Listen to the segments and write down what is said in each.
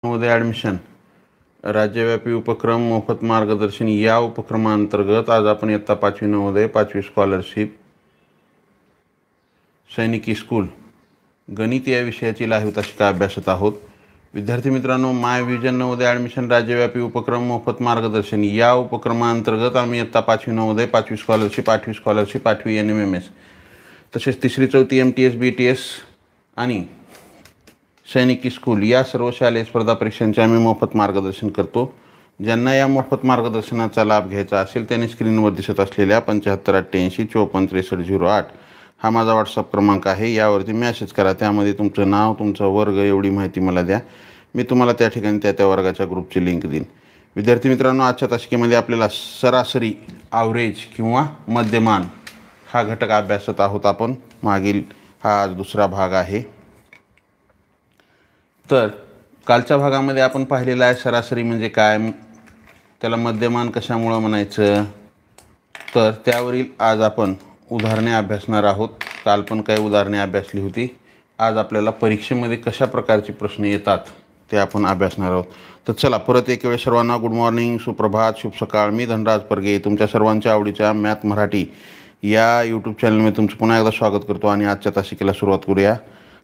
मध्ये ॲडमिशन राज्यव्यापी उपक्रम मोफत मार्गदर्शन या उपक्रमांतर्गत आज आपण इयत्ता 5वी नवोदय 5वी स्कॉलरशिप सैनिकी स्कूल गणित या विषयाची लाईव्ह तासिका अभ्यासत आहोत. विद्यार्थी मित्रांनो, माय विजन नवोदय ॲडमिशन राज्यव्यापी उपक्रम मोफत मार्गदर्शन या उपक्रमांतर्गत आम्ही इयत्ता 5वी नवोदय 5वी स्कॉलरशिप 8वी स्कॉलरशिप 8वी NMMS तसेच 3री 4थी MTS BTS आणि सैनिकी स्कूल या सर्व शालेय स्पर्धा परीक्षांचे आम्ही मोफत मार्गदर्शन करतो. ज्यांना या मोफत मार्गदर्शनाचा लाभ घ्यायचा असेल त्यांनी स्क्रीनवर दिसत असलेल्या 7588546308 हा माझा व्हॉट्सअप क्रमांक आहे. यावरती मॅसेज करा. त्यामध्ये तुमचं नाव, तुमचा वर्ग एवढी माहिती मला द्या. मी तुम्हाला त्या ठिकाणी त्या वर्गाच्या ग्रुपची लिंक देईन. विद्यार्थी मित्रांनो, आजच्या तासिकेमध्ये आपल्याला सरासरी ॲव्हरेज किंवा मध्यमान हा घटक अभ्यासत आहोत आपण. मागील हा आज दुसरा भाग आहे. तर कालच्या भागामध्ये आपण पाहिलेलं आहे सरासरी म्हणजे काय, त्याला मध्यमान कशामुळं म्हणायचं, तर त्यावरील आज आपण उदाहरणे अभ्यासणार आहोत. काल पण काही उदाहरणे अभ्यासली होती. आज आपल्याला परीक्षेमध्ये कशा प्रकारचे प्रश्न येतात ते आपण अभ्यासणार आहोत. तर चला, परत एक वेळ सर्वांना गुड मॉर्निंग, सुप्रभात, शुभ सकाळ. मी धनराज परगे तुमच्या सर्वांच्या आवडीच्या मॅथ मराठी या यूट्यूब चॅनलमध्ये तुमचं पुन्हा एकदा स्वागत करतो आणि आजच्या तासिकेला सुरुवात करूया.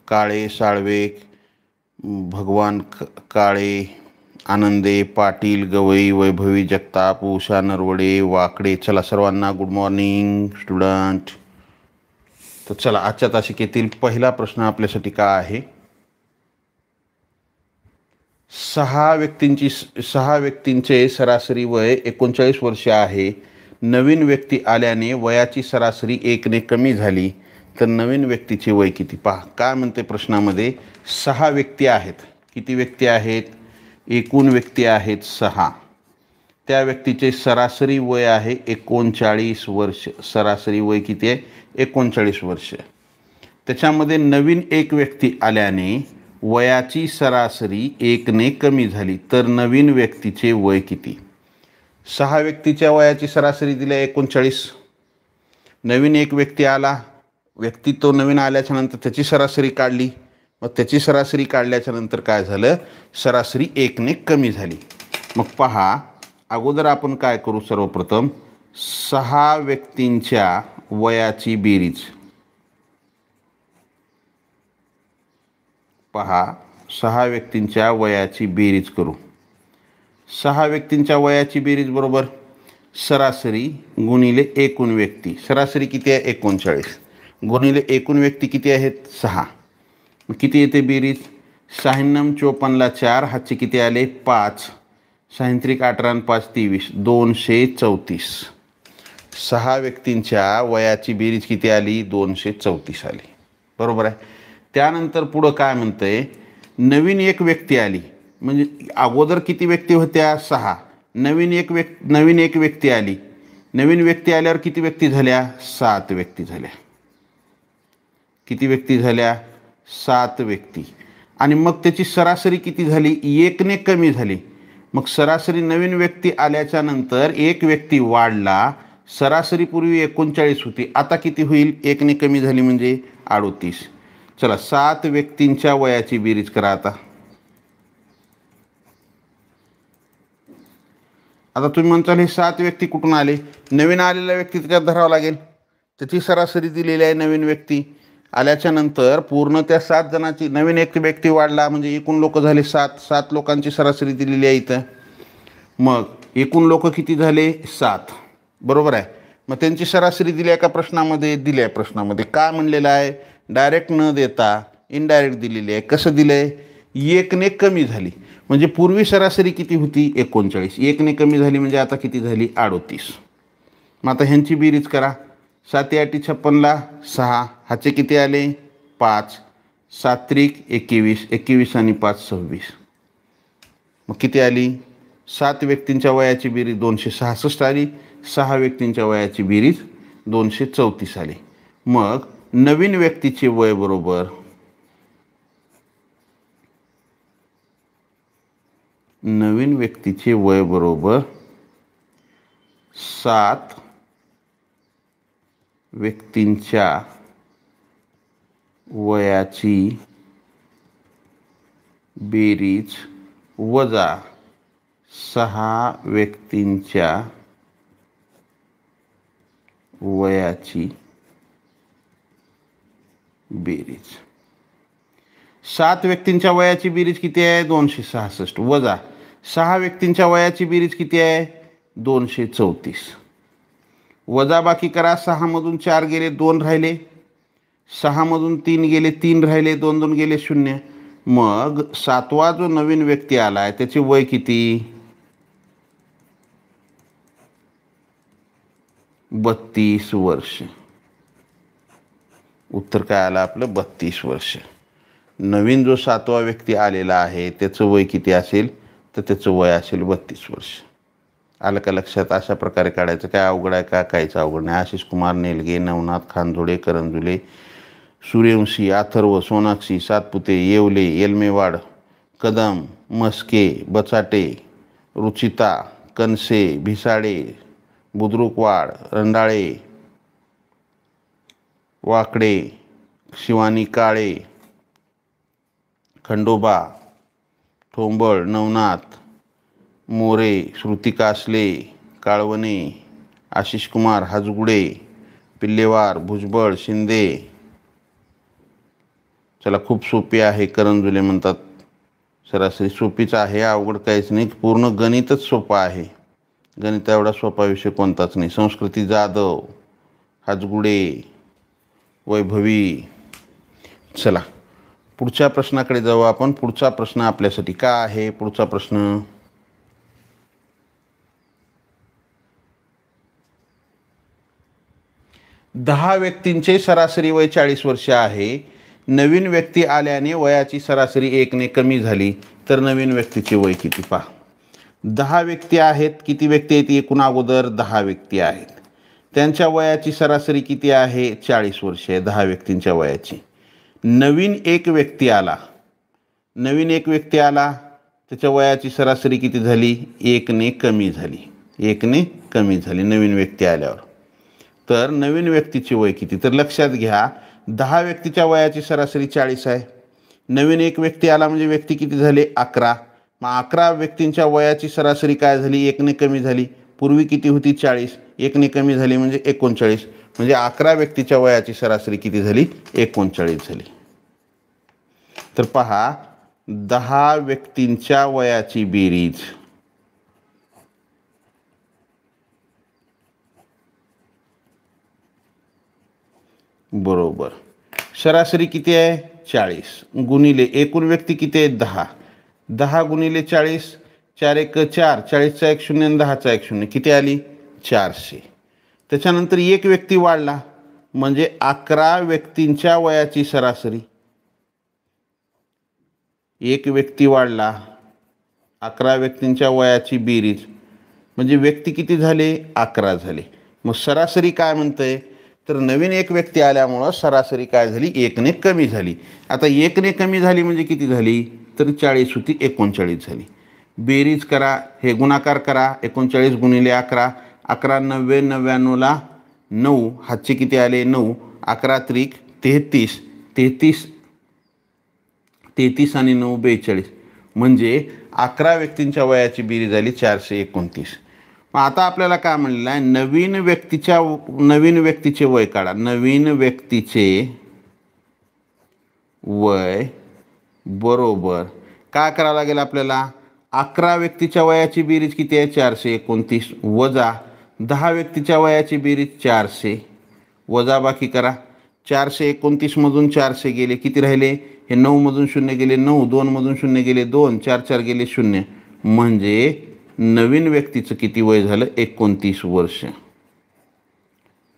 काळे, साळवे, भगवान काळे, आनंदे, पाटील, गवई, वैभवी, जगताप, उषा नरवडे, वाकडे. चला सर्वांना गुड मॉर्निंग स्टुडंट. तर चला, आजच्या तासिकेतील पहिला प्रश्न आपल्यासाठी काय आहे. 6 व्यक्तींचे सरासरी वय 39 वर्षे आहे. नवीन व्यक्ती आल्याने वयाची सरासरी 1ने कमी झाली तर नवीन व्यक्तीचे वय किती. पहा काय म्हणते प्रश्नामध्ये. 6 व्यक्ती आहेत. किती व्यक्ती आहेत? एकूण व्यक्ती आहेत 6. त्या व्यक्तीचे सरासरी वय आहे 39 वर्ष. सरासरी वय किती आहे? 39 वर्ष. त्याच्यामध्ये नवीन एक व्यक्ती आल्याने वयाची सरासरी 1ने कमी झाली तर नवीन व्यक्तीचे वय किती. 6 व्यक्तीच्या वयाची सरासरी दिली 39. नवीन एक व्यक्ती आला, व्यक्ती तो नवीन आल्याच्या नंतर त्याची सरासरी काढली. मग त्याची सरासरी काढल्याच्या नंतर काय झालं, सरासरी 1ने कमी झाली. मग पहा, अगोदर आपण काय करू, सर्वप्रथम 6 व्यक्तींच्या वयाची बेरीज. पहा, 6 व्यक्तींच्या वयाची बेरीज करू. 6 व्यक्तींच्या वयाची बेरीज बरोबर सरासरी गुणिले एकूण व्यक्ती. सरासरी किती आहे? 39 गुणिले एकूण व्यक्ती किती आहेत? 6. किती येते बेरीज? 96 54ला 4 हातचे किती आले? 5. 6 18 आणि 5 23 234. 6 व्यक्तींच्या वयाची बेरीज किती आली? 234 आली. बरोबर आहे. त्यानंतर पुढं काय म्हणतंय, नवीन एक व्यक्ती आली. म्हणजे अगोदर किती व्यक्ती होत्या? 6. नवीन एक व्यक्ती आली. नवीन व्यक्ती आल्यावर किती व्यक्ती झाल्या? 7 व्यक्ती झाल्या. किती व्यक्ती झाल्या? 7 व्यक्ती. आणि मग त्याची सरासरी किती झाली? 1ने कमी झाली. मग सरासरी नवीन व्यक्ती आल्याच्या नंतर एक व्यक्ती वाढला. सरासरी पूर्वी 39 होती, आता किती होईल? 1ने कमी झाली म्हणजे 38. चला, 7 व्यक्तींच्या वयाची बेरीज करा आता. आता तुम्ही म्हणताल हे 7 व्यक्ती कुठून आले? नवीन आलेला व्यक्ती त्याच्यात धरावा लागेल. त्याची सरासरी दिलेली आहे. नवीन व्यक्ती आल्याच्या नंतर पूर्ण त्या 7 जणांची, नवीन एक व्यक्ती वाढला म्हणजे एकूण लोक झाले 7 लोकांची सरासरी दिलेली आहे इथं. मग एकूण लोक किती झाले? 7. बरोबर आहे. मग त्यांची सरासरी दिली आहे का प्रश्नामध्ये? दिली आहे. प्रश्नामध्ये काय म्हणलेलं आहे? डायरेक्ट न देता इनडायरेक्ट दिलेली आहे. कसं दिलं आहे? 1ने कमी झाली. म्हणजे पूर्वी सरासरी किती होती? 39. 1ने कमी झाली म्हणजे आता किती झाली? 38. मग आता ह्यांची बेरीज करा. 7 8 56ला 6 हाचे किती आले? 5. 7 21 21 आणि 5 26. मग किती आली? 7 व्यक्तींच्या वयाची बेरीज 266 आली. 6 व्यक्तींच्या वयाची बेरीज 234 आली. मग नवीन व्यक्तीचे वय बरोबर नवीन व्यक्तीचे वय बरोबर 7 व्यक्तींच्या वयाची बेरीज वजा 6 व्यक्तींच्या वयाची बेरीज. 7 व्यक्तींच्या वयाची बेरीज किती आहे 266 वजा 6 व्यक्तींच्या वयाची बेरीज किती आहे 234. वजा बाकी करा. 6 मधून 4 गेले 2 राहिले, 6 मधून 3 गेले 3 राहिले, 2 2 गेले 0. मग 7वा जो नवीन व्यक्ती आलाय त्याचे वय किती 32 वर्ष. उत्तर काय आलं आपलं 32 वर्ष. नवीन जो 7वा व्यक्ती आलेला आहे त्याचं वय किती असेल तर त्याचं वय असेल 32 वर्ष. आलं का लक्षात. अशा प्रकारे काढायचं. काय अवघड आहे का काहीच अवघड नाही. आशिष कुमार नेलगे, नवनाथ खानजोडे, करंजुले, सूर्यवंशी, अथर्व, सोनाक्षी, सातपुते, येवले, येलमेवाड, कदम, मस्के, बचाटे, रुचिता, कनसे, भिसाडे, बुद्रुकवाड, रंडाळे, वाकडे, शिवानी काळे, खंडोबा, ठोंबळ, नवनाथ, मोरे, श्रुती कासले, काळवणे, आशिष कुमार, हाजगुडे, पिल्लेवार, भुजबळ, शिंदे. चला खूप सोपी आहे. करंजुले म्हणतात सरासरी सोपीच आहे, अवघड काहीच नाही. पूर्ण गणितच सोपं आहे. गणित एवढा सोपा विषय कोणताच नाही. संस्कृती जाधव, हाजगुडे, वैभवी. चला पुढच्या प्रश्नाकडे जाऊ आपण. पुढचा प्रश्न आपल्यासाठी काय आहे. पुढचा प्रश्न 10 व्यक्तींचे सरासरी वय 40 वर्ष आहे. नवीन व्यक्ती आल्याने वयाची सरासरी 1 ने कमी झाली तर नवीन व्यक्तीचे वय किती पहा. 10 व्यक्ती आहेत. किती व्यक्ती आहेत एकूण अगोदर 10 व्यक्ती आहेत. त्यांच्या वयाची सरासरी किती आहे 40 वर्ष आहे 10 व्यक्तींच्या वयाची. नवीन एक व्यक्ती आला त्याच्या वयाची सरासरी किती झाली 1 ने कमी झाली. 1 ने कमी झाली नवीन व्यक्ती आल्यावर. तर नवीन व्यक्तीचे वय किती तर लक्षात घ्या 10 व्यक्तीच्या वयाची सरासरी 40 आहे. नवीन एक व्यक्ती आला म्हणजे व्यक्ती किती झाले 11. मग 11 व्यक्तींच्या वयाची सरासरी काय झाली 1 ने कमी झाली. पूर्वी किती होती 40 1 ने कमी झाली म्हणजे 39. म्हणजे 11 व्यक्तीच्या वयाची सरासरी किती झाली 39 झाली. तर पहा 10 व्यक्तींच्या वयाची बेरीज बरोबर सरासरी किती आहे 40 गुणिले एकूण व्यक्ती किती आहेत 10. 10 गुणिले 40 4 1 4 40चा 1 0 आणि 10चा 1 0 किती आली 400. त्याच्यानंतर एक व्यक्ती वाढला म्हणजे 11 व्यक्तींच्या वयाची सरासरी. एक व्यक्ती वाढला 11 व्यक्तींच्या वयाची बेरीज म्हणजे व्यक्ती किती झाले 11 झाले. मग सरासरी काय म्हणतंय तर नवीन एक व्यक्ती आल्यामुळं सरासरी काय झाली 1 ने कमी झाली. आता 1 ने कमी झाली म्हणजे किती झाली तर 40 होती 39 झाली. बेरीज करा हे गुणाकार करा 39 गुणिले 11 11 90 99ला 9 हातचे किती आले 9 11 त्रिक 33 33 33 आणि 9 42 म्हणजे 11 व्यक्तींच्या वयाची बेरीज झाली 429. मग आता आपल्याला काय म्हणलेलं आहे नवीन व्यक्तीचे वय काढा. नवीन व्यक्तीचे वय बरोबर काय करावं लागेल आपल्याला 11 व्यक्तीच्या वयाची बेरीज किती आहे 429 वजा 10 व्यक्तीच्या वयाची बेरीज 400 वजा बाकी करा. 429 मधून 400 गेले किती राहिले हे 9 मधून 0 गेले 9 2 मधून 0 गेले 2 4 4 गेले 0 म्हणजे नवीन व्यक्तीचं किती वय झालं 29 वर्ष.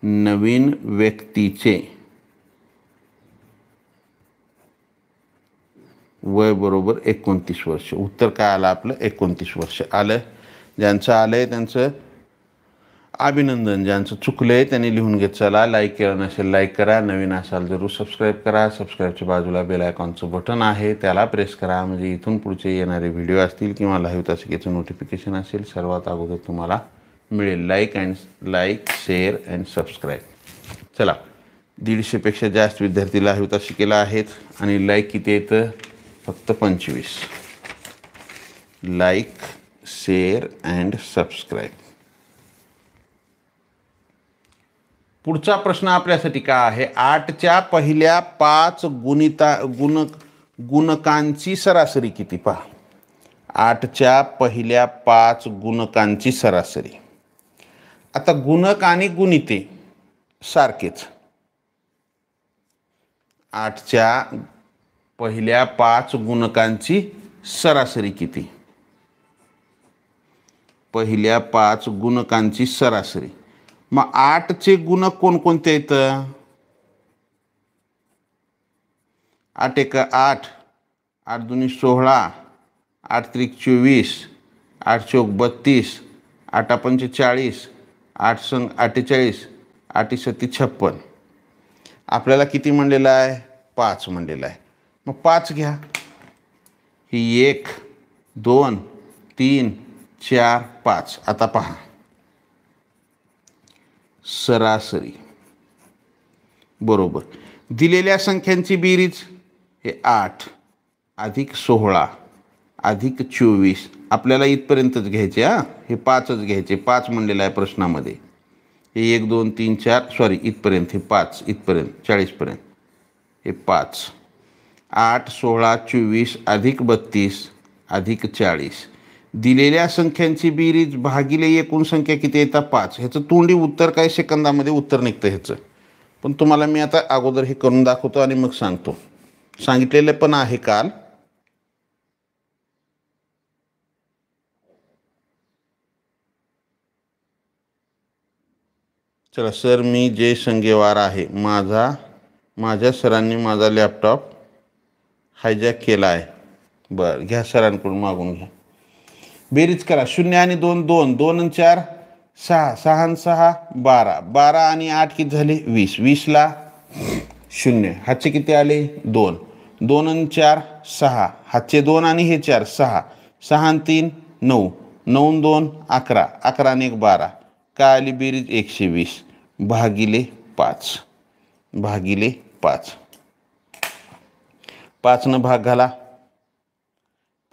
नवीन व्यक्तीचे वय बरोबर 29 वर्ष. उत्तर काय आलं आपलं 29 वर्ष आलं. ज्यांचं आलंय त्यांचं अभिनंदन. ज्यांचं चुकलंय त्यांनी लिहून घेत चला. लाईक केलं नसेल लाईक करा. नवीन असाल जरूर सबस्क्राईब करा. सबस्क्राईबच्या बाजूला बेल आयकॉनचं बटन आहे त्याला प्रेस करा म्हणजे इथून पुढचे येणारे व्हिडिओ असतील किंवा लाईव्ह तासिकेचं नोटिफिकेशन असेल सर्वात अगोदर तुम्हाला मिळेल. Like share and subscribe. चला 150पेक्षा जास्त विद्यार्थी लाईव्ह तासिकेला आहेत आणि लाईक किती येतं फक्त 25. Like, share and subscribe. पुढचा प्रश्न आपल्यासाठी काय आहे? 8च्या पहिल्या 5 गुणकांची सरासरी किती? पहा, 8च्या पहिल्या 5 गुणकांची सरासरी. आता गुणक आणि गुणिते सारखेच. 8च्या पहिल्या 5 गुणकांची सरासरी किती? पहिल्या 5 गुणकांची सरासरी. मग 8चे गुणक कोणकोणते आहेत? 8 एक 8, 8 दुनी 16, 8 त्रिक 24, 8 चौक 32, 8 पंचे 40, 8 संग 48, 8 सत्ती 56. आपल्याला किती म्हणलेलं आहे? 5 म्हणलेलं आहे. मग 5 घ्या. ही 1 2 3 4 5. आता पहा, सरासरी बरोबर दिलेल्या संख्यांची बेरीज. हे 8 अधिक 16 अधिक 24. आपल्याला इथपर्यंतच घ्यायचे. हे 5च घ्यायचे. 5 म्हणलेलं आहे प्रश्नामध्ये. हे 1 2 3 4 सॉरी इथपर्यंत. हे 5 इथपर्यंत 40पर्यंत. हे 5. 8 16 24 अधिक 32 अधिक 40. दिलेल्या संख्यांची बेरीज भागिले एकूण संख्या किती येतात? 5. ह्याचं तोंडी उत्तर काही सेकंदामध्ये उत्तर निघतं ह्याचं. पण तुम्हाला मी आता अगोदर हे करून दाखवतो आणि मग सांगतो. सांगितलेलं पण आहे काल. चला सर, मी जय संगेवार आहे. माझ्या सरांनी माझा लॅपटॉप हायजॅक केला आहे. बरं, घ्या सरांकडून मागून घ्या. बेरीज करा. 0 आणि 2 2, 2 आणि 4 6, 6 आणि 6 12, 12 आणि 8 किती झाले? 20. 20ला 0. हातचे किती आले? 2. 2 आणि 4 6, हातचे 2 आणि हे 4 6, 6 आणि 3 9, 9 आणि 2 11, 11 आणि 1 12. काय आली बेरीज? 120 भागिले 5. भागिले 5. 5 न भाग घाला.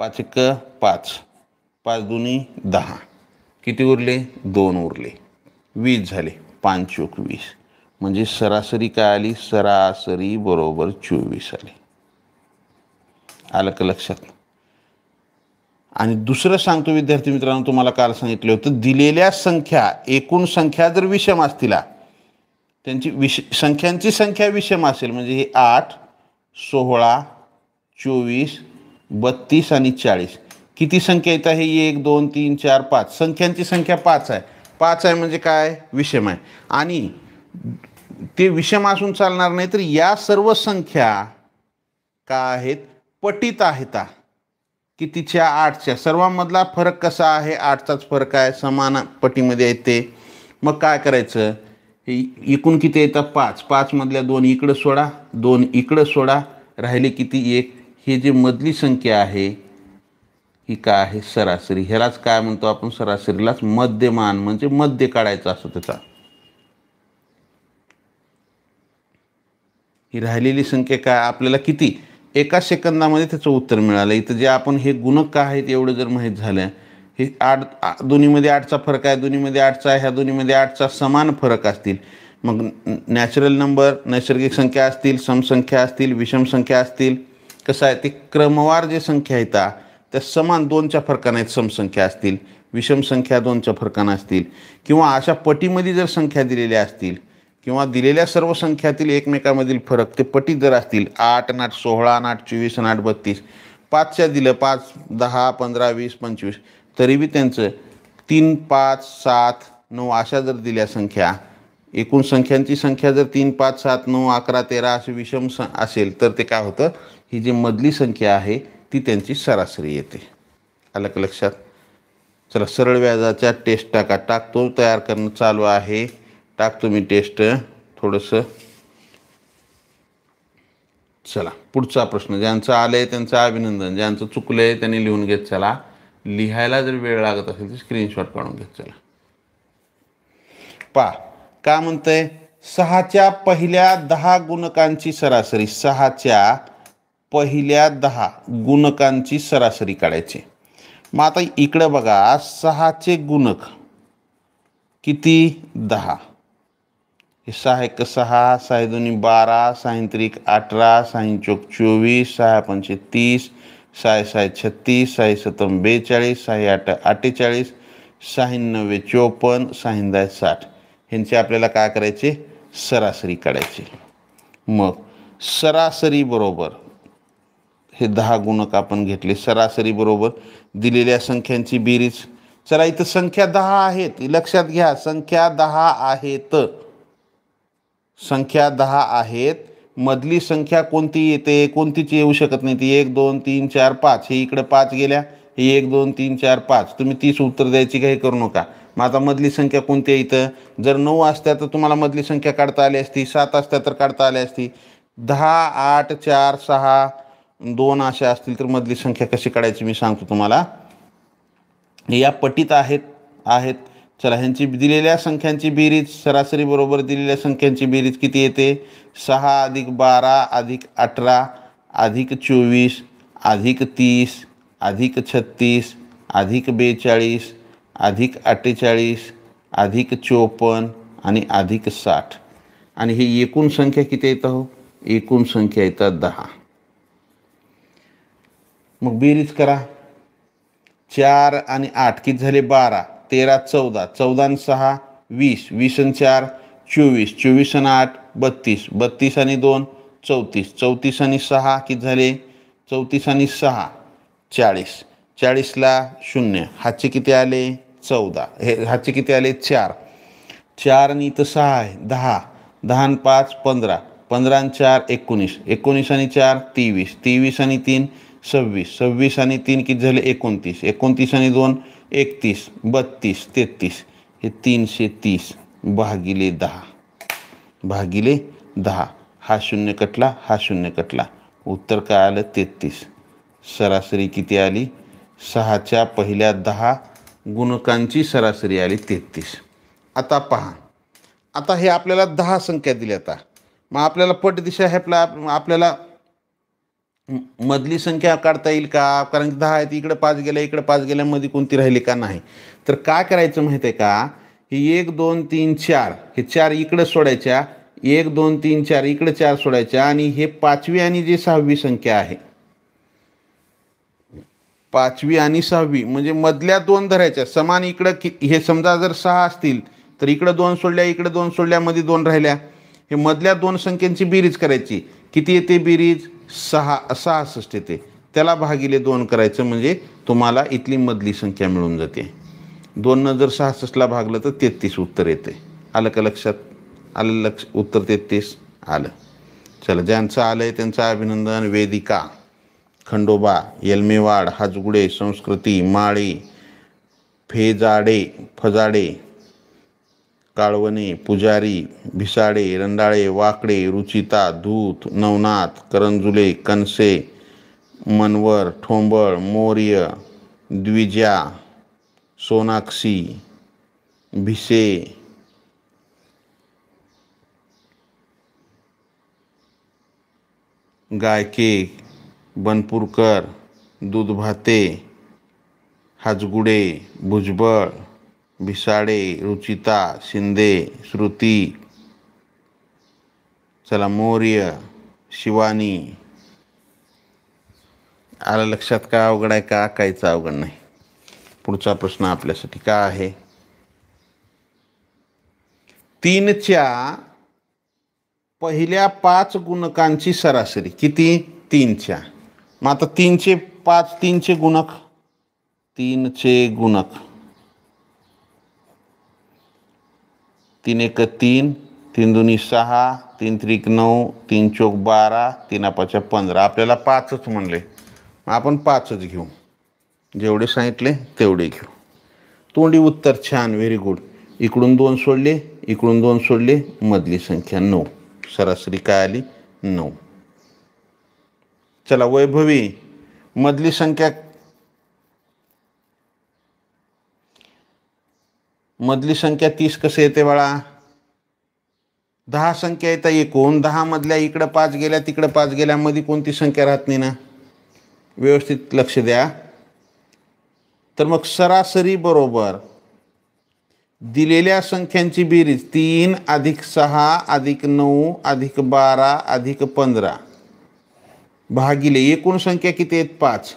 5 एक 5, 5 दुनी 10. किती उरले? 2 उरले. 20 झाले. 5 चौक 20. म्हणजे सरासरी काय आली? सरासरी बरोबर 24 आली. आलं का लक्षात? आणि दुसरं सांगतो विद्यार्थी मित्रांनो, तुम्हाला काल सांगितलं होतं, दिलेल्या संख्या एकूण संख्या जर विषम असतील, त्यांची संख्यांची संख्या विषम असेल, म्हणजे हे 8 16 24 32 आणि 40. किती संख्या येत आहे? 1 2 3 4 5. संख्यांची संख्या 5 आहे. 5 आहे म्हणजे काय? विषम आहे. आणि ते विषम असून चालणार नाही, तर या सर्व संख्या काय आहेत? पटीत आहेत. कितीच्या? 8च्या. सर्वांमधला फरक कसा आहे? 8चाच फरक आहे. समान पटीमध्ये येते. मग काय करायचं? हे एकूण किती येतात? 5. 5 मधल्या 2 इकडं सोडा, 2 इकडं सोडा, राहिले किती? 1. हे जे मधली संख्या आहे ही काय आहे? सरासरी. ह्यालाच काय म्हणतो आपण? सरासरीलाच मध्यमान, म्हणजे मध्य काढायचा असतो त्याचा. ही राहिलेली संख्या काय? आपल्याला किती? एका सेकंदामध्ये त्याचं उत्तर मिळालं. इथं जे आपण हे गुणक काय आहेत एवढं जर माहीत झालं, हे 8 दोन्हीमध्ये 8चा फरक आहे, दोन्हीमध्ये 8चा आहे, ह्या दोन्हीमध्ये 8चा समान फरक असतील, मग नॅचरल नंबर, नैसर्गिक संख्या असतील, समसंख्या असतील, विषम संख्या असतील, कसं आहे ते क्रमवार जे संख्या आहेत त्या समान 2च्या फरकाने आहेत. समसंख्या असतील, विषम संख्या 2च्या फरकाने असतील, किंवा अशा पटीमध्ये जर संख्या दिलेल्या असतील, किंवा दिलेल्या सर्व संख्यातील एकमेकांमधील फरक ते पटीत जर असतील, 8 आणि 8 16 आणि 8 24 आणि 8 32, 5च्या दिलं 5 10 15 20 25, तरी बी त्यांचं 3 5 7 9 अशा जर दिल्या संख्या, एकूण संख्यांची संख्या जर 3 5 7 9 11 13 असे विषम असेल, तर ते काय होतं? ही जी मधली संख्या आहे ती त्यांची सरासरी येते. आलं का लक्षात? चला, सरळ व्याजाच्या टेस्ट टाकतो. तयार करणं चालू आहे. टाकतो मी टेस्ट थोडंसं. चला, पुढचा प्रश्न. ज्यांचं आलंय त्यांचं अभिनंदन, ज्यांचं चुकलंय त्यांनी लिहून घेत चला. लिहायला जर वेळ लागत असेल तर स्क्रीनशॉट काढून घेत चला. पहा काय म्हणतंय? 6च्या पहिल्या 10 गुणकांची सरासरी. 6च्या पहिल्या 10 गुणकांची सरासरी काढायची. मग आता इकडं बघा 6चे गुणक किती 10. हे 6 एक 6, 6 दोन्ही 12, 6 त्रिक 18, 6 चौक 24, 6 पंचे 30, 6 6 36, 6 सतम 42, 6 8 48, 6 9 54, 6 10 60. ह्यांचे आपल्याला काय करायचे सरासरी काढायचे. मग सरासरी बरोबर हे 10 गुणक आपण घेतले. सरासरी बरोबर दिलेल्या संख्यांची बेरीज. चला इथं संख्या 10 आहेत, लक्षात घ्या संख्या 10 आहेत. संख्या 10 आहेत. मधली संख्या कोणती येते कोणतीच येऊ शकत नाही. ती 1 2 3 4 5. हे इकडे 5 गेल्या, हे 1 2 3 4 5. तुम्ही 30 उत्तर द्यायची काही करू नका. मग आता मधली संख्या कोणती आहे इथं. जर 9 असत्या तर तुम्हाला मधली संख्या काढता आली असती. 7 असत्या तर काढता आली असती. 10 8 4 6 2 अशा असतील तर मधली संख्या कशी काढायची मी सांगतो तुम्हाला. या पटीत आहेत. चला ह्यांची दिलेल्या संख्यांची बेरीज सरासरी बरोबर दिलेल्या संख्यांची बेरीज किती येते 6 + 12 + 18 + 24 + 30 + 36 + 42 + 48 + 54 आणि + 60. आणि ही एकूण संख्या किती येत हो एकूण संख्या येतात 10. मग बेरीज करा. 4 आणि 8 किती झाले 12, 13 14, 14 आणि 6 20, 20 आणि 4 24, 24 आणि 8 32, 32 आणि 2 34, 34 आणि 6 किती झाले 34 आणि 6 40, 40ला 0. हातचे किती आले 14. हे हातचे किती आले 4, 4 आणि इथं 6 आहे 10, 10 आणि 5 15, 15 आणि 4 19, 19 आणि 4 23, 23 आणि 3 26, 26 आणि 3 किती झाले 29, 29 आणि 2 31, 32 33. हे 330 भागिले 10 भागिले 10. हा 0 कटला हा 0 कटला. उत्तर काय आलं 33. सरासरी किती आली 6च्या पहिल्या 10 गुणकांची सरासरी आली 33. आता पहा, आता हे आपल्याला 10 संख्या दिल्या. आता मग आपल्याला पट दिशा हे आपल्याला मधली संख्या काढता येईल का. कारण की 10 आहेत, इकडे 5 गेल्या इकडे 5 गेल्यामध्ये कोणती राहिली का नाही. तर काय करायचं माहिती आहे का. ही 1 2 3 4 हे 4 इकडे सोडायच्या. 1 2 3 4 इकडे 4 सोडायच्या. आणि हे 5वी आणि जी 6वी संख्या आहे 5वी आणि 6वी म्हणजे मधल्या 2 धरायच्या समान. इकडं हे समजा जर 6 असतील तर इकडं 2 सोडल्या इकडे 2 सोडल्या मध्ये 2 राहिल्या. हे मधल्या 2 संख्यांची बेरीज करायची. किती येते बेरीज 66 येते. त्याला भागिले 2 करायचं म्हणजे तुम्हाला इथली मधली संख्या मिळून जाते. 2 जर 66ला भागलं तर 33 उत्तर येते. आलं का लक्षात आलं उत्तर 33 आलं. चला ज्यांचं आलंय त्यांचं अभिनंदन. वेदिका, खंडोबा, येलमेवाड, हाजगुडे, संस्कृती, माळी, फजाडे, काळवणे, पुजारी, भिसाडे, रंडाळे, वाकडे, रुचिता, धूत, नवनाथ, करंजुले, कनसे, मनवर, ठोंबळ, मौर्य, द्विजा, सोनाक्षी, भिसे, गायके, बनपूरकर, दूधभाते, हाजगुडे, भुजबळ, भिसाडे, रुचिता, शिंदे, श्रुती, चला मौर्य, शिवानी. आलं लक्षात का अवघड आहे का काहीच अवघड नाही. पुढचा प्रश्न आपल्यासाठी काय आहे 3च्या पहिल्या 5 गुणकांची सरासरी किती 3च्या. मग आता 3चे 5 3चे गुणक 3चे गुणक 3 1 3, 3 2 6, 3 3 9, 3 चौक 12, 3 5 15. आपल्याला 5च म्हणले मग आपण 5च घेऊ. जेवढे सांगितले तेवढे घेऊ. तोंडी उत्तर छान व्हेरी गुड. इकडून 2 सोडले इकडून 2 सोडले मधली संख्या 9. सरासरी काय आली 9. चला वैभवी मधली संख्या मधली संख्या 30 कसे येते बाळा. 10 संख्या येतात एकूण. 10 मधल्या इकडं 5 गेल्या तिकडं 5 गेल्या मध्ये कोणती संख्या राहत नाही ना. व्यवस्थित लक्ष द्या. तर मग सरासरी बरोबर दिलेल्या संख्यांची बेरीज 3 + 6 + 9 + 12 + 15 भागिले एकूण संख्या किती आहेत 5.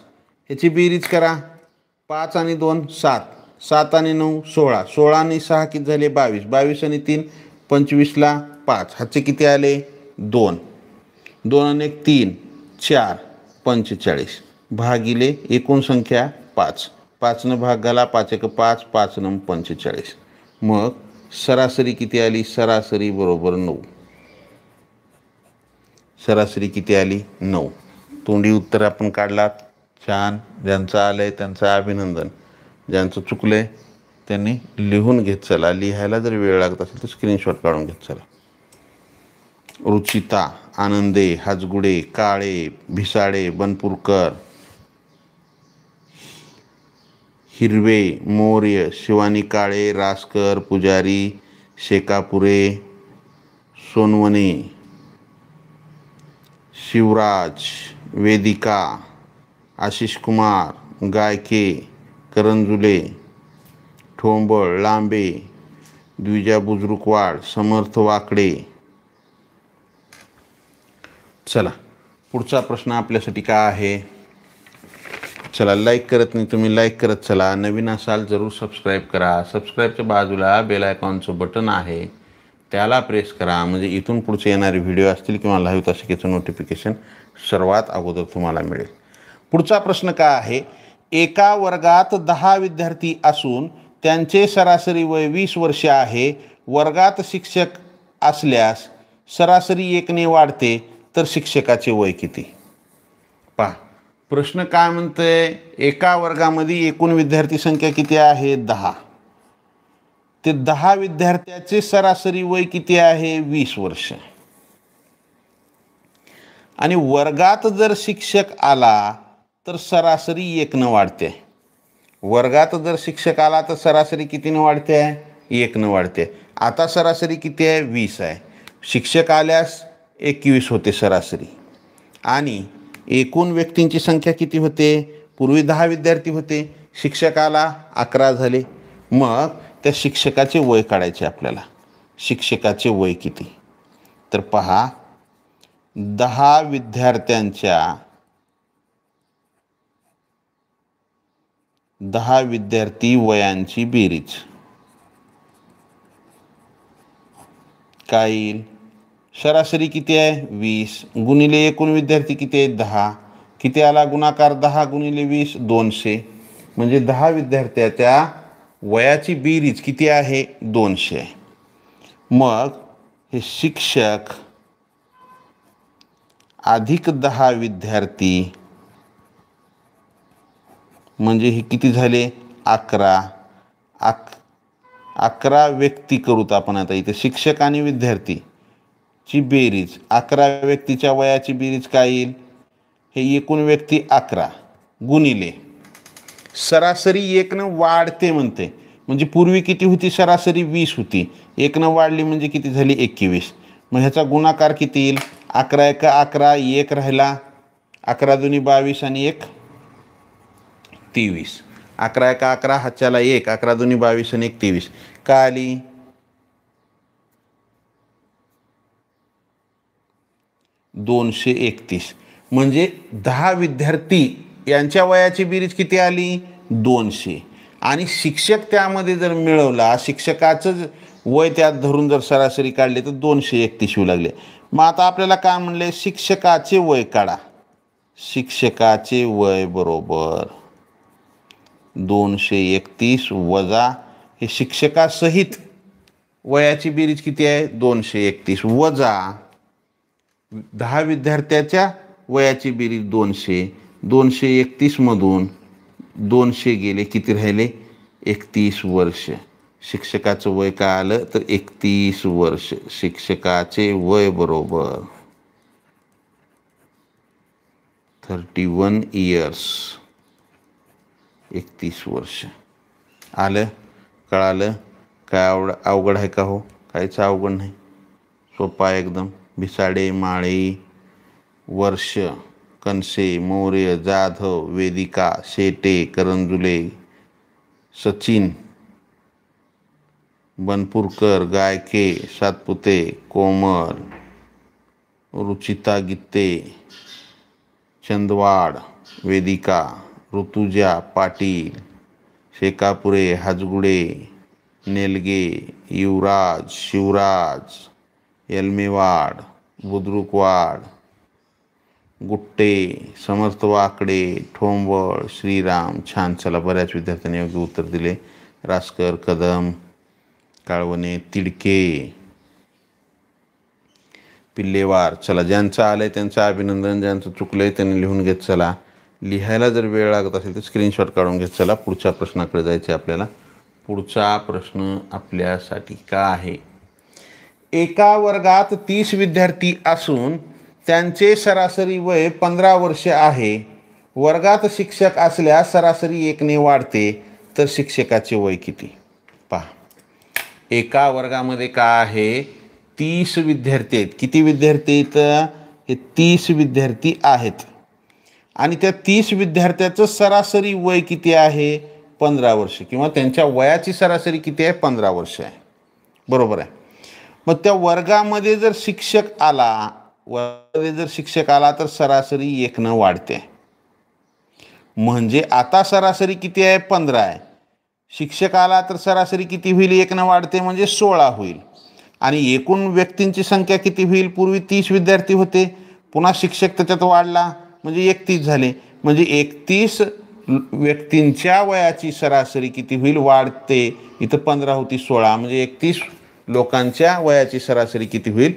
ह्याची बेरीज करा. 5 आणि 2 7, 7 आणि 9 16, 16 आणि 6 किती झाले 22, 22 आणि 3 25ला 5. ह्याचे किती आले 2, 2 आणि 1 3 4 45 भागिले एकूण संख्या 5. 5 भाग घाला, 5 1 5, 5 9 45. मग सरासरी किती आली, सरासरी बरोबर 9. सरासरी किती आली 9. तोंडी उत्तर आपण काढलात. छान. ज्यांचं आलंय त्यांचं अभिनंदन. ज्यांचं चुकलंय त्यांनी लिहून घेत चला. लिहायला जर वेळ लागत असेल तर स्क्रीनशॉट काढून घेत चला. रुचिता, आनंदे, हाजगुडे, काळे, भिसाडे, बनपूरकर, हिरवे, मौर्य, शिवानी काळे, रासकर, पुजारी, शेकापुरे, सोनवणे, शिवराज, वेदिका, आशिष कुमार, गायके, करंजुले, ठोंबळ, लांबे, द्विजा बुजरुकवाड, समर्थ वाकडे. चला पुढचा प्रश्न आपल्यासाठी काय आहे. चला लाईक करत नाही तुम्ही, लाईक करत चला. नवीन असाल जरूर सबस्क्राईब करा. सबस्क्राईबच्या बाजूला बेल आयकॉनचं बटन आहे, त्याला प्रेस करा. म्हणजे इथून पुढचे येणारे व्हिडिओ असतील किंवा लाईव्ह तासिकेचं नोटिफिकेशन सर्वात अगोदर तुम्हाला मिळेल. पुढचा प्रश्न काय आहे. एका वर्गात 10 विद्यार्थी असून त्यांचे सरासरी वय 20 वर्षे आहे. वर्गात शिक्षक असल्यास सरासरी 1ने वाढते, तर शिक्षकाचे वय किती. पहा प्रश्न काय म्हणतंय. एका वर्गामध्ये एकूण विद्यार्थी संख्या किती आहे 10. ते 10 विद्यार्थ्याचे सरासरी वय किती आहे 20 वर्ष. आणि वर्गात जर शिक्षक आला तर सरासरी 1ने वाढते. वर्गात जर शिक्षक आला तर सरासरी कितीने वाढते 1ने वाढते. आता सरासरी किती आहे 20 आहे. शिक्षक आल्यास 21 होते सरासरी. आणि एकूण व्यक्तींची संख्या किती होते. पूर्वी 10 विद्यार्थी होते, शिक्षक आला 11 झाले. मग त्या शिक्षकाचे वय काढायचे आपल्याला. शिक्षकाचे वय किती. तर पहा 10 विद्यार्थ्यांच्या 10 विद्यार्थी वयांची बेरीज काय येईल. सरासरी किती आहे 20 गुणिले एकूण विद्यार्थी किती आहेत 10. किती आला गुणाकार 10 गुणिले 20 200. म्हणजे 10 विद्यार्थ्याच्या वयाची बेरीज किती आहे 200. मग हे शिक्षक अधिक 10 विद्यार्थी म्हणजे हे किती झाले 11. 11 व्यक्ती करूत आपण आता इथे. शिक्षक आणि विद्यार्थी ची बेरीज 11 व्यक्तीच्या वयाची बेरीज काय येईल. हे एकूण व्यक्ती 11 गुणिले सरासरी 1ने वाढते म्हणते. म्हणजे पूर्वी किती होती सरासरी 20 होती, 1ने वाढली म्हणजे किती झाली 21. मग ह्याचा गुणाकार किती येईल. 11 1 11 1 राहिला, 11 दुनी 22 आणि 1 23. 11 1 11 हातच्याला 1, 11 दुनी 22 आणि 1 23. काय आली 231. म्हणजे 10 विद्यार्थी यांच्या वयाची बेरीज किती आली 200. आणि शिक्षक त्यामध्ये जर मिळवला, शिक्षकाचं वय त्यात धरून जर सरासरी काढली तर 231 येऊ लागले. मग आता आपल्याला काय म्हणले शिक्षकाचे वय काढा. शिक्षकाचे वय बरोबर 231 वजा हे शिक्षकासहित वयाची बेरीज किती आहे 231 वजा 10 विद्यार्थ्याच्या वयाची बेरीज 200. 231 मधून 200 गेले, किती राहिले 31 वर्ष. शिक्षकाचं वय काय आलं तर 31 वर्ष. शिक्षकाचे वय बरोबर 31 इयर्स. 31 वर्ष आलं. कळालं. काय अवघड आहे का हो. काहीच अवघड नाही, सोपा एकदम. भिसाडे, माळे, वर्ष, कनसे, मौर्य, जाधव, वेदिका, शेटे, करंजुले, सचिन, बनपुरकर, गायके, सातपुते, कोमल, रुचिता गित्ते, चंदवाड, वेदिका, ऋतुजा पाटील, शेकापुरे, हाजगुडे, नेलगे, युवराज, शिवराज, यलमेवाड, बुद्रुकवाड, गुट्टे, समर्थ वाकडे, ठोंबळ, श्रीराम. छान. चला, बऱ्याच विद्यार्थ्यांनी योग्य उत्तर दिले. रासकर, कदम, काळवणे, तिडके, पिल्लेवार. चला, ज्यांचं आलंय त्यांचं अभिनंदन, ज्यांचं चुकलंय त्यांनी लिहून घेत चला. लिहायला जर वेळ लागत असेल तर स्क्रीनशॉट काढून घेत चला. पुढच्या प्रश्नाकडे जायचे आपल्याला. पुढचा प्रश्न आपल्यासाठी काय आहे? एका वर्गात 30 विद्यार्थी असून त्यांचे सरासरी वय 15 वर्षे आहे. वर्गात शिक्षक असल्यास सरासरी 1 ने वाढते, तर शिक्षकाचे वय किती? पहा, एका वर्गामध्ये काय आहे? 30 विद्यार्थी आहेत. किती विद्यार्थी आहेत? हे 30 विद्यार्थी आहेत. आणि त्या 30 विद्यार्थ्याचं सरासरी वय किती आहे? 15 वर्ष, किंवा त्यांच्या वयाची सरासरी किती आहे? 15 वर्ष आहे. बरोबर आहे. मग त्या वर्गामध्ये जर शिक्षक आला तर सरासरी 1 न वाढते. म्हणजे आता सरासरी किती आहे? 15 आहे. शिक्षक आला तर सरासरी किती होईल? 1 न वाढते, म्हणजे 16 होईल. आणि एकूण व्यक्तींची संख्या किती होईल? पूर्वी 30 विद्यार्थी होते, पुन्हा शिक्षक त्याच्यात वाढला, म्हणजे 31 झाले. म्हणजे 31 व्यक्तींच्या वयाची सरासरी किती होईल? वाढते. इथं 15 होती, 16, म्हणजे 31 लोकांच्या वयाची सरासरी किती होईल?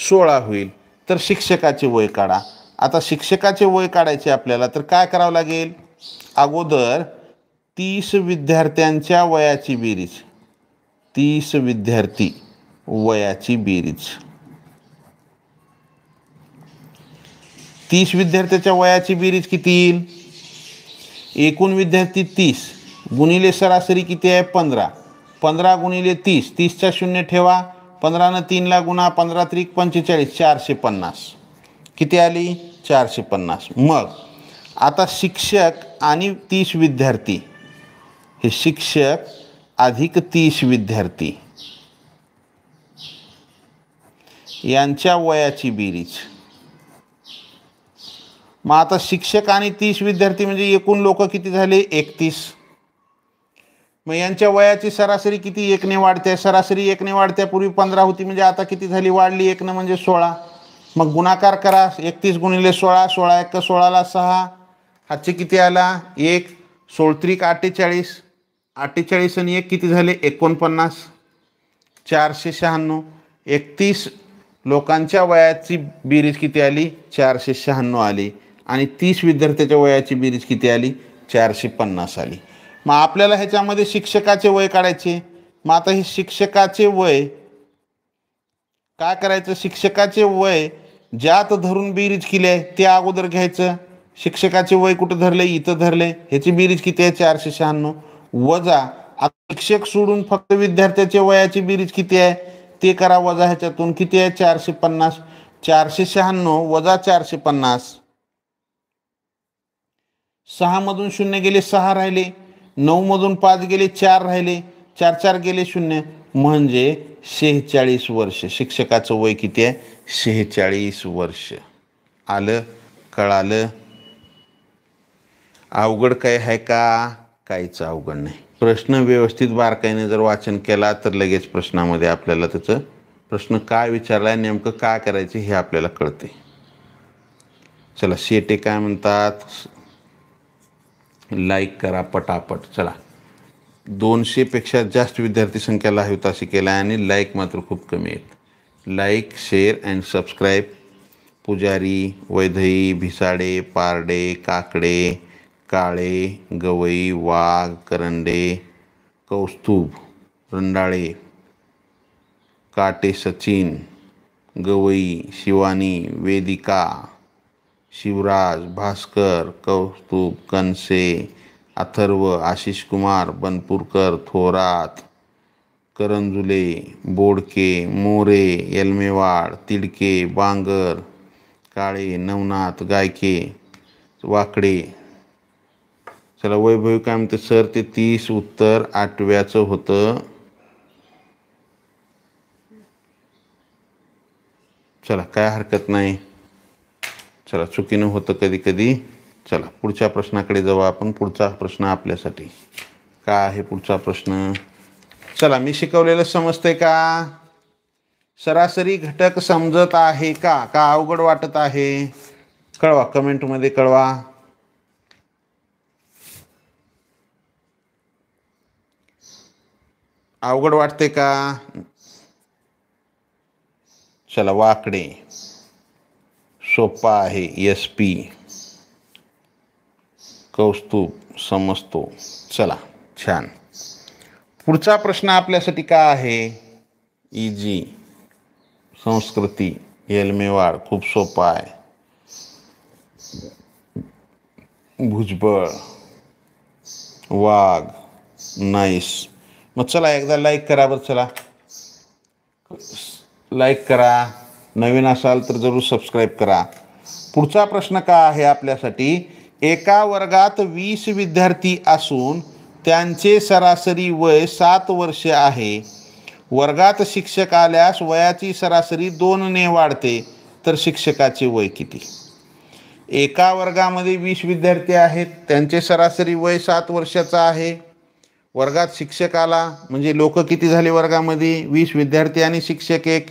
16 होईल. तर शिक्षकाचे वय काढा. आता शिक्षकाचे वय काढायचे आपल्याला, तर काय करावं लागेल? अगोदर 30 विद्यार्थ्यांच्या वयाची बेरीज, 30 विद्यार्थी वयाची बेरीज, 30 विद्यार्थ्याच्या वयाची बेरीज किती येईल? एकूण विद्यार्थी 30 गुणिले सरासरी किती आहे? 15. 15 गुणिले 30, 30चा 0 ठेवा, 15 न 3 ला गुणा, 15 त्रिक 45, 450. किती आली? 450. मग आता शिक्षक आणि 30 विद्यार्थी, हे शिक्षक अधिक 30 विद्यार्थी यांच्या वयाची बेरीज. मग आता शिक्षक आणि 30 विद्यार्थी म्हणजे एकूण लोक किती झाले? 31. मग यांच्या वयाची सरासरी किती? 1 ने वाढते. सरासरी 1 ने वाढते. पूर्वी 15 होती, म्हणजे आता किती झाली? वाढली 1 न, म्हणजे 16. मग गुणाकार करा. 31 गुणिले 16, 16 1 16ला 6. हातचे किती आला? 1. 16 त्रिक 48, 48 आणि 1 किती झाले? 49. 496. 31 लोकांच्या वयाची बेरीज किती आली? 496 आली. आणि 30 विद्यार्थ्याच्या वयाची बेरीज किती आली? 450 आली. मग आपल्याला ह्याच्यामध्ये शिक्षकाचे वय काढायचे. मग आता हे शिक्षकाचे वय काय करायचं? शिक्षकाचे वय ज्यात धरून बेरीज केली आहे ते अगोदर घ्यायचं. शिक्षकाचे वय कुठं धरले? इथं धरले. ह्याची बेरीज किती आहे? 496 वजा, शिक्षक सोडून फक्त विद्यार्थ्याच्या वयाची बेरीज किती आहे ते करा वजा. ह्याच्यातून किती आहे? 450. 496 वजा 450. 6 मधून 0 गेले, 6 राहिले. 9 मधून 5 गेले, 4 राहिले. 4 4 गेले 0, म्हणजे 46 वर्ष. शिक्षकाचं वय किती आहे? 46 वर्ष. आलं? कळालं? अवघड काय आहे का? काहीच अवघड नाही. प्रश्न व्यवस्थित बारकाईने जर वाचन केला तर लगेच प्रश्नामध्ये आपल्याला त्याचं प्रश्न काय विचारलाय, नेमकं काय करायचं हे आपल्याला कळते. चला, शेटे काय म्हणतात? लाईक करा पटापट. चला, 200पेक्षा जास्त विद्यार्थी संख्या लाईव्ह अशी केला आहे आणि लाईक मात्र खूप कमी आहेत. Like, share and subscribe. पुजारी, वैधई, भिसाडे, पारडे, काकडे, काळे, गवई, वाघ, करंडे, कौस्तुभ, रंडाळे, काटे, सचिन, गवई, शिवानी, वेदिका, शिवराज, भास्कर, कौस्तुभ, कनसे, अथर्व, आशिष कुमार, बनपुरकर, थोरात, करंजुले, बोडके, मोरे, यलमेवाड, तिडके, बांगर, काळे, नवनाथ, गायके, वाकडे, चला वैभवी काय म्हणते सर ते 30 उत्तर 8व्याचं होतं. चला काय हरकत नाही. चला चुकीनं होतं कधी कधी. चला पुढच्या प्रश्नाकडे जाऊ आपण. पुढचा प्रश्न आपल्यासाठी काय आहे? पुढचा प्रश्न चला मी शिकवलेलं समजतंय का? सरासरी घटक समजत आहे का? का अवघड वाटत आहे? कळवा, कमेंटमध्ये कळवा. अवघड वाटते का? चला वाकडे सोपा आहे. SP कौस्तुभ समजतो. चला छान. पुढचा प्रश्न आपल्यासाठी काय आहे? इजी संस्कृती येलमेवाड खूप सोपा आहे. भुजबळ वाघ नाईस. मग चला एकदा लाईक करा बरं. चला लाईक करा. नवीन असाल तर जरूर सबस्क्राईब करा. पुढचा प्रश्न काय आहे आपल्यासाठी? एका वर्गात 20 विद्यार्थी असून त्यांचे सरासरी वय 7 वर्षे आहे. वर्गात शिक्षक आल्यास वयाची सरासरी 2ने वाढते, तर शिक्षकाचे वय किती? एका वर्गामध्ये 20 विद्यार्थी आहेत, त्यांचे सरासरी वय 7 वर्षाचं आहे. वर्गात शिक्षक आला म्हणजे लोक किती झाले वर्गामध्ये? 20 विद्यार्थी आणि शिक्षक 1,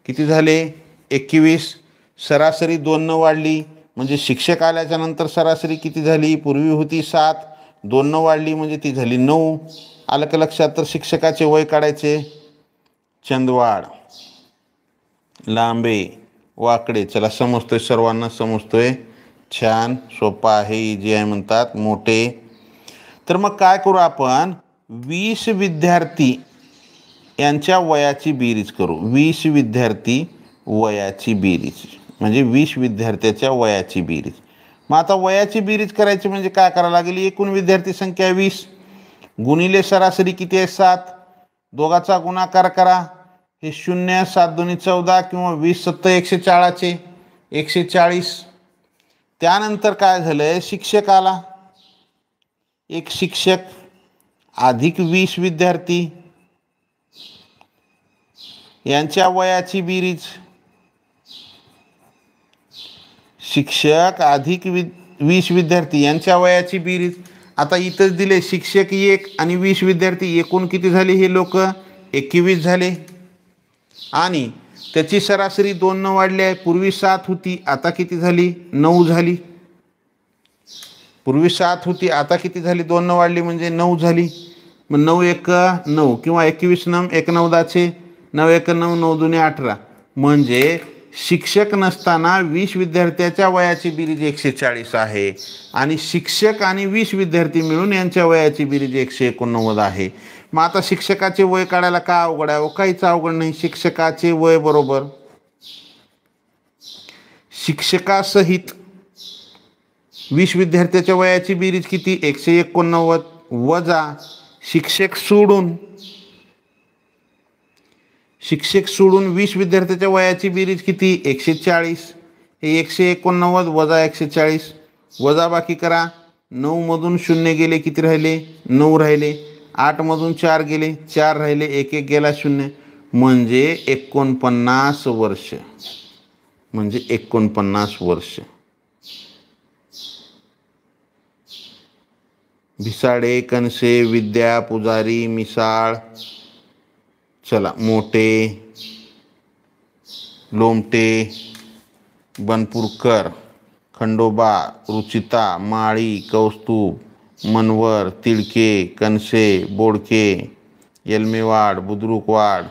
किती झाले? 21. सरासरी 2 वाढली म्हणजे शिक्षक आल्याच्या नंतर सरासरी किती झाली? पूर्वी होती 7, 2 वाढली म्हणजे ती झाली 9. आलं का लक्षात? तर शिक्षकाचे वय काढायचे. चंदवाड लांबे वाकडे. चला समजतोय, सर्वांना समजतोय. छान सोपा आहे. इजी आहे म्हणतात. मोठे. तर मग काय करू आपण? 20 विद्यार्थी यांच्या वयाची बेरीज करू. 20 विद्यार्थी वयाची बेरीज म्हणजे 20 विद्यार्थ्याच्या वयाची बेरीज. मग आता वयाची बेरीज करायची म्हणजे काय करावं लागेल? एकूण विद्यार्थी संख्या 20 गुणिले सरासरी किती आहे? 7. दोघाचा गुणाकार करा. हे 0 7 2 14 किंवा 20 7 140 140. त्यानंतर काय झालं? शिक्षक आला. एक शिक्षक अधिक 20 विद्यार्थी यांच्या वयाची बेरीज. शिक्षक अधिक 20 विद्यार्थी यांच्या वयाची बेरीज. आता इथंच दिले शिक्षक 1 आणि 20 विद्यार्थी, एकूण किती झाले? हे लोक 21 झाले. आणि त्याची सरासरी 2 वाढली आहे. पूर्वी 7 होती, आता किती झाली? 9 झाली. पूर्वी 7 होती, आता किती झाली? 2 वाढली म्हणजे 9 झाली. मग 9 1 9 किंवा 21 9 1 9 10 9 1 9 9 2 18 म्हणजे शिक्षक नसताना 20 विद्यार्थ्याच्या वयाची बेरीज 140 आहे. आणि शिक्षक आणि 20 विद्यार्थी मिळून यांच्या वयाची बेरीज 189 आहे. मग आता शिक्षकाचे वय काढायला का अवघड आहे? काहीच अवघड नाही. शिक्षकाचे वय बरोबर शिक्षकासहित 20 विद्यार्थ्याच्या वयाची बेरीज किती? 189 वजा शिक्षक सोडून 20 विद्यार्थ्याच्या वयाची बेरीज किती? 140. हे 189 वजा 140 वजा बाकी करा. 9 मधून 0 गेले, किती राहिले? 9 राहिले. 8 मधून 4 गेले, 4 राहिले. 1 1 गेला 0 म्हणजे 49 वर्ष. म्हणजे 49 वर्ष. भिसाडे कणसे विद्या पुजारी मिसाळ. चला मोठे लोमटे बनपूरकर खंडोबा रुचिता माळी कौस्तुभ मनवर तिळके कणसे बोडके येलमेवाड बुद्रुकवाड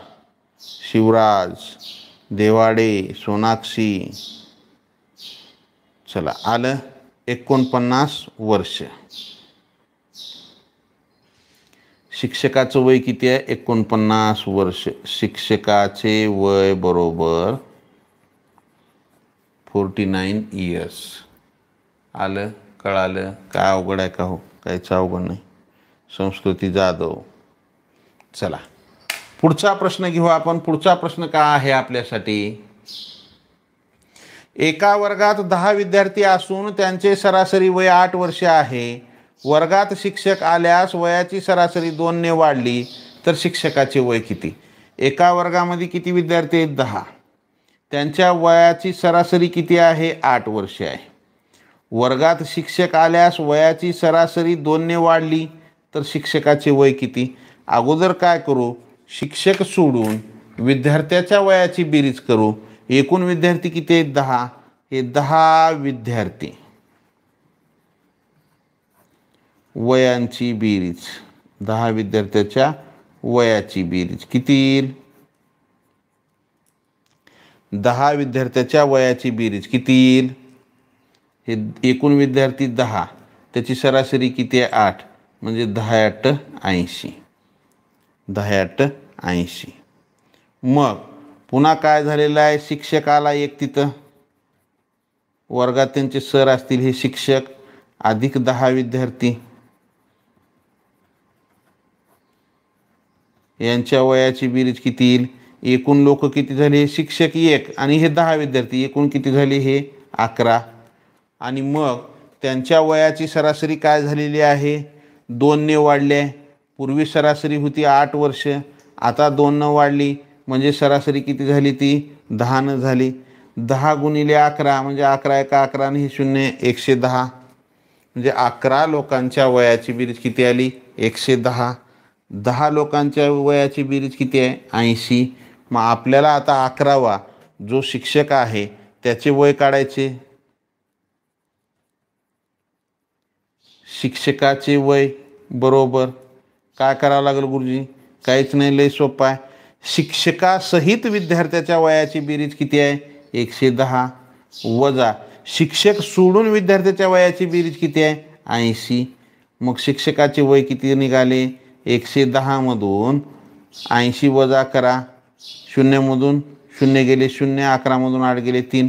शिवराज देवाडे सोनाक्षी. चला आलं 49 वर्ष. शिक्षकाचं वय किती आहे? 49 वर्ष. शिक्षकाचे वय बरोबर 49 इयर्स. आलं? कळालं? काय अवघड आहे का? हो काहीच अवघड नाही. संस्कृती जाधव. चला पुढचा प्रश्न घेऊ आपण. पुढचा प्रश्न काय आहे आपल्यासाठी? एका वर्गात 10 विद्यार्थी असून त्यांचे सरासरी वय 8 वर्षे आहे. वर्गात शिक्षक आल्यास वयाची सरासरी 2ने वाढली तर शिक्षकाचे वय किती? एका वर्गामध्ये किती विद्यार्थी आहेत? 10. त्यांच्या वयाची सरासरी किती आहे? 8 वर्षे आहे. वर्गात शिक्षक आल्यास वयाची सरासरी 2ने वाढली तर शिक्षकाचे वय किती? अगोदर काय करू? शिक्षक सोडून विद्यार्थ्याच्या वयाची बेरीज करू. एकूण विद्यार्थी किती आहेत? 10. हे 10 विद्यार्थी वयांची बेरीज, 10 विद्यार्थ्याच्या वयाची बेरीज किती येईल? 10 विद्यार्थ्याच्या वयाची बेरीज किती येईल? हे एकूण विद्यार्थी 10, त्याची सरासरी किती आहे? 8. म्हणजे 10 × 80. 10 × 80. मग पुन्हा काय झालेलं आहे? शिक्षक आला एक तिथं, वर्गात त्यांचे सर असतील हे शिक्षक अधिक 10 विद्यार्थी, यांच्या वयाची बेरीज किती येईल? एकूण लोक किती झाले? शिक्षक 1 आणि हे 10 विद्यार्थी, एकूण किती झाले? हे 11. आणि मग त्यांच्या वयाची सरासरी काय झालेली आहे? 2ने वाढली आहे. पूर्वी सरासरी होती 8 वर्ष, आता 2ने वाढली म्हणजे सरासरी किती झाली? ती 10ने झाली. 10 × 11 म्हणजे 11 × 11 आणि हे 0 110. म्हणजे 11 लोकांच्या वयाची बेरीज किती आली? 110. 10 लोकांच्या वयाची बेरीज किती आहे? 80. मग आपल्याला आता 11वा जो शिक्षक आहे त्याचे वय काढायचे. शिक्षकाचे वय बरोबर काय करावं लागेल गुरुजी? काहीच नाही, लय सोपं आहे. शिक्षकासहित विद्यार्थ्याच्या वयाची बेरीज किती आहे? 110 वजा शिक्षक सोडून विद्यार्थ्याच्या वयाची बेरीज किती आहे? 80. मग शिक्षकाचे वय किती निघाले? 110 मधून 80 वजा करा, 0 मधून 0 गेले 0, 11 मधून 8 गेले 3,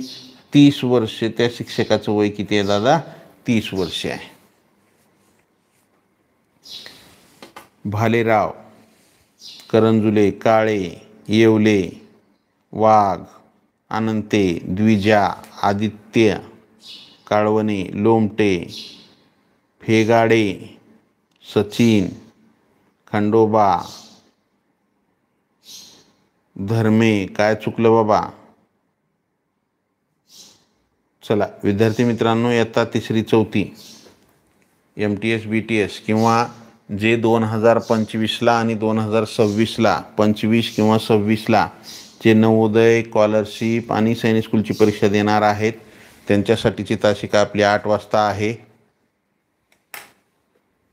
30 वर्षे त्या शिक्षकाचं वय किती आहे दादा? 30 वर्षे आहे. भालेराव, करंजुले, काळे, येवले, वाघ, अनंते, द्विजा, आदित्य, काळवणे, लोमटे, फेगाडे, सचिन, खंडोबा, धर्मे. काय चुकलं बाबा? चला विद्यार्थी मित्रांनो, इयत्ता 3री 4थी MTS BTS किंवा जे 2025ला आणि 2026ला 25 किंवा 26ला जे नवोदय, स्कॉलरशिप आणि सैनिक स्कूलची परीक्षा देणार आहेत त्यांच्यासाठीची तासिका आपली 8 वाजता आहे.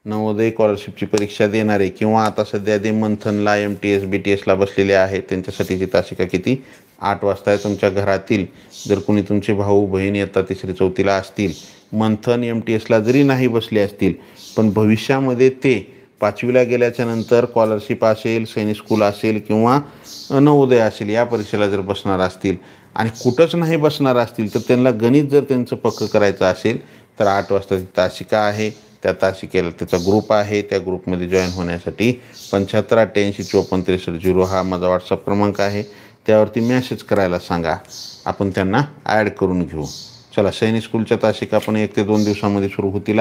नवोदय स्कॉलरशिपची परीक्षा देणारे किंवा आता सध्या ते मंथनला MTS BTSला बसलेले आहेत त्यांच्यासाठीची तासिका किती? 8 वाजता आहे. तुमच्या घरातील जर कोणी तुमचे भाऊ बहीण इयत्ता 3री 4थीला असतील, मंथन MTSला जरी नाही बसले असतील पण भविष्यामध्ये ते 5वीला गेल्याच्या नंतर स्कॉलरशिप असेल, सैनिक स्कूल असेल किंवा नवोदय असेल या परीक्षेला जर बसणार असतील आणि कुठंच नाही बसणार असतील तर त्यांना गणित जर त्यांचं पक्कं करायचं असेल तर 8 वाजता ती तासिका आहे. त्या तासिकेला त्याचा ग्रुप आहे. त्या ग्रुपमध्ये जॉईन होण्यासाठी 75 88 54 63 0 हा माझा व्हॉट्सअप क्रमांक आहे. त्यावरती मेसेज करायला सांगा, आपण त्यांना ॲड करून घेऊ. चला, सैनिक स्कूलच्या तासिका पण 1 ते 2 दिवसामध्ये सुरू होतील.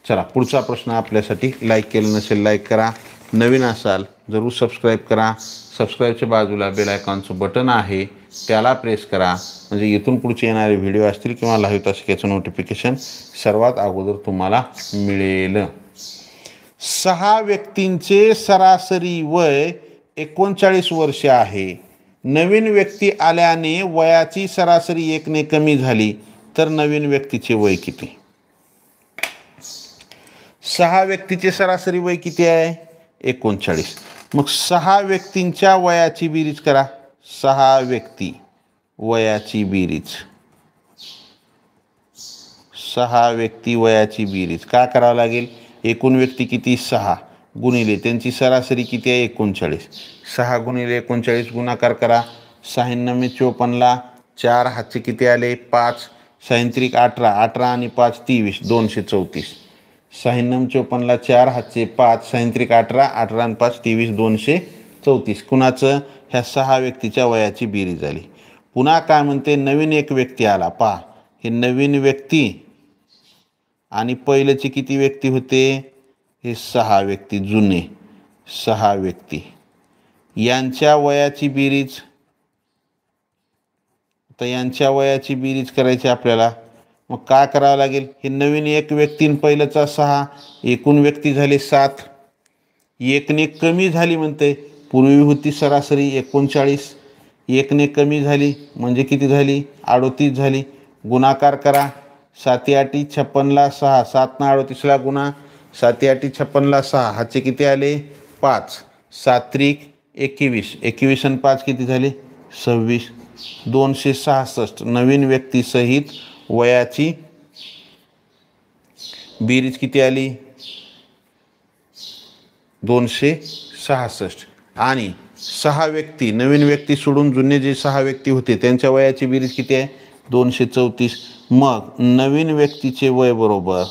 चला पुढचा प्रश्न आपल्यासाठी. लाईक केलं नसेल लाईक करा, नवीन असाल जरूर सबस्क्राईब करा. सबस्क्राईबच्या बाजूला बेल आयकॉनचं बटन आहे त्याला प्रेस करा, म्हणजे इथून पुढचे येणारे व्हिडिओ असतील किंवा लाईव्ह तासिकेचं नोटिफिकेशन सर्वात अगोदर तुम्हाला मिळेल. 6 व्यक्तींचे सरासरी वय 39 वर्षे आहे. नवीन व्यक्ती आल्याने वयाची सरासरी 1ने कमी झाली तर नवीन व्यक्तीचे वय किती? 6 व्यक्तीचे सरासरी वय किती आहे? 39. मग 6 व्यक्तींच्या वयाची बेरीज करा. 6 व्यक्ती वयाची बेरीज, 6 व्यक्ती वयाची बेरीज काय करावं लागेल? एकूण व्यक्ती किती? 6 गुणिले त्यांची सरासरी किती आहे? 39. 6 गुणिले 39 गुणाकार करा. 6 9 54ला 4 हातचे किती आले? 5. 6 18, 18 आणि 5 23, 234. 6 9 54ला 4 हातचे 5, 6 18, 18 आणि 5 23, 234. कुणाचं? ह्या 6 व्यक्तीच्या वयाची बेरीज झाली. पुन्हा काय म्हणते? नवीन एक व्यक्ती आला. पहा, हे नवीन व्यक्ती आणि पहिलेचे किती व्यक्ती होते? हे 6 व्यक्ती जुने 6 व्यक्ती, यांच्या वयाची बेरीज. तर यांच्या वयाची बेरीज करायची आपल्याला. मग काय करावं लागेल? हे नवीन एक व्यक्ती पहिल्याचा 6, एकूण व्यक्ती झाले 7. एकने कमी झाली म्हणते, पूर्वी होती सरासरी 39, एकने कमी झाली म्हणजे किती झाली? 38 झाली. गुणाकार करा. 7 8 56ला 6, 7 न 38ला गुणा, 7 8 56ला 6, हाचे किती आले? 5. 7 त्रिक 21, 21 आणि 5 किती झाले? 26. 266 नवीन व्यक्तीसहित वयाची बेरीज किती आली? 266. आणि 6 व्यक्ती, नवीन व्यक्ती सोडून जुने जे 6 व्यक्ती होते त्यांच्या वयाची बेरीज किती आहे? 234. मग नवीन व्यक्तीचे वय बरोबर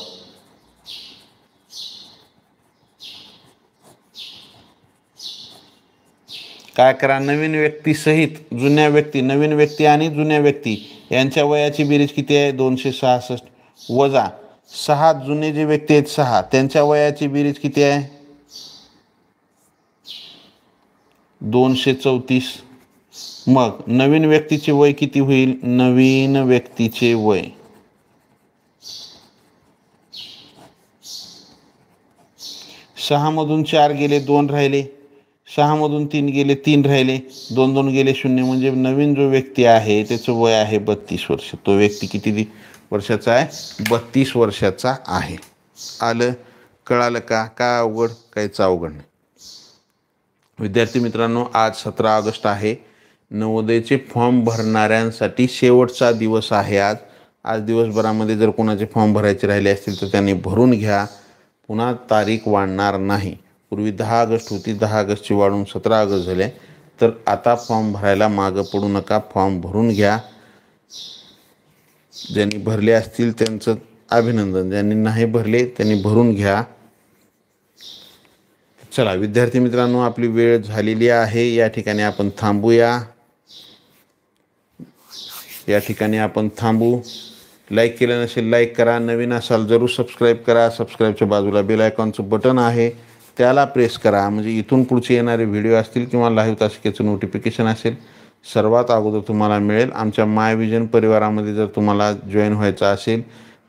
काय करा? नवीन व्यक्ती सहित जुन्या व्यक्ती, नवीन व्यक्ती आणि जुन्या व्यक्ती यांच्या वयाची बेरीज किती आहे? 266 वजा 6 जुने जे व्यक्ती आहेत 6 त्यांच्या वयाची बेरीज किती आहे? 234. मग नवीन व्यक्तीचे वय किती होईल? नवीन व्यक्तीचे वय 6 मधून 4 गेले 2 राहिले, 6 मधून 3 गेले 3 राहिले, 2 2 गेले 0, म्हणजे नवीन जो व्यक्ती आहे त्याचं वय आहे 32 वर्ष. तो व्यक्ती किती वर्षाचा आहे? 32 वर्षाचा आहे. आलं? कळालं का? काय अवघड? काहीच अवघड नाही. विद्यार्थी मित्रांनो, आज 17 ऑगस्ट आहे. नवोदयचे फॉर्म भरणाऱ्यांसाठी शेवटचा दिवस आहे आज. आज दिवसभरामध्ये जर कोणाचे फॉर्म भरायचे राहिले असतील तर त्यांनी भरून घ्या. पुन्हा तारीख वाढणार नाही. पूर्वी 10 ऑगस्ट होती, 10 ऑगस्टची वाढून 17 ऑगस्ट झाले. तर आता फॉर्म भरायला मागं पडू नका, फॉर्म भरून घ्या. ज्यांनी भरले असतील त्यांचं अभिनंदन, ज्यांनी नाही भरले त्यांनी भरून घ्या. चला विद्यार्थी मित्रांनो, आपली वेळ झालेली आहे. या ठिकाणी आपण थांबूया. या ठिकाणी आपण थांबू. लाईक केलं नसेल लाईक करा, नवीन असाल जरूर सबस्क्राईब करा. सबस्क्राईबच्या बाजूला बेल आयकॉनचं बटन आहे त्याला प्रेस करा, म्हणजे इथून पुढचे येणारे व्हिडिओ असतील किंवा लाईव्ह तासिकेचं नोटिफिकेशन असेल सर्वात अगोदर तुम्हाला मिळेल. आमच्या माय विजन परिवारामध्ये जर तुम्हाला जॉईन व्हायचं असेल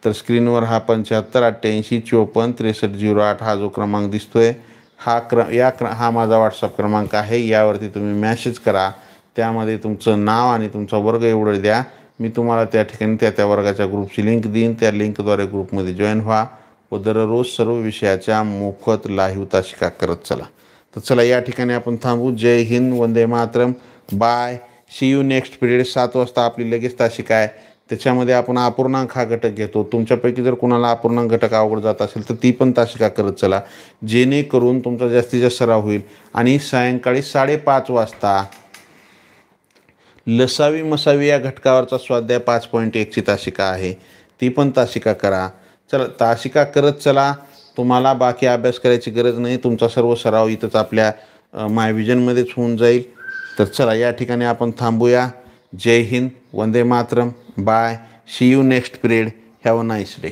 तर स्क्रीनवर हा 75 88 54 63 08 हा जो क्रमांक दिसतोय हा माझा व्हॉट्सअप क्रमांक आहे. यावरती तुम्ही मॅसेज करा. त्यामध्ये तुमचं नाव आणि तुमचा वर्ग एवढं द्या. मी तुम्हाला त्या ठिकाणी त्या वर्गाच्या ग्रुपची लिंक देईन. त्या लिंकद्वारे ग्रुपमध्ये जॉईन व्हा व दररोज सर्व विषयाच्या मोफत लाईव्ह तासिका करत चला. तर चला या ठिकाणी आपण थांबू. जय हिंद, वंदे मातरम, bye, see you next period. 7 वाजता आपली लगेच तासिका आहे. त्याच्यामध्ये आपण अपूर्णांक हा घटक घेतो. तुमच्यापैकी जर कोणाला अपूर्णांक घटक अवघड जात असेल तर ती पण तासिका करत चला, जेणेकरून तुमचा जास्तीत जास्त सराव होईल. आणि सायंकाळी 5:30 वाजता लसावी मसावी या घटकावरचा स्वाध्याय 5.1ची तासिका आहे, ती पण तासिका करा. चला तासिका करत चला. तुम्हाला बाकी अभ्यास करायची गरज नाही. तुमचा सर्व सराव इथंच आपल्या माय विजनमध्येच होऊन जाईल. तर चला या ठिकाणी आपण थांबूया. जय हिंद, वंदे मातरम, bye, see you next period. Have a nice day.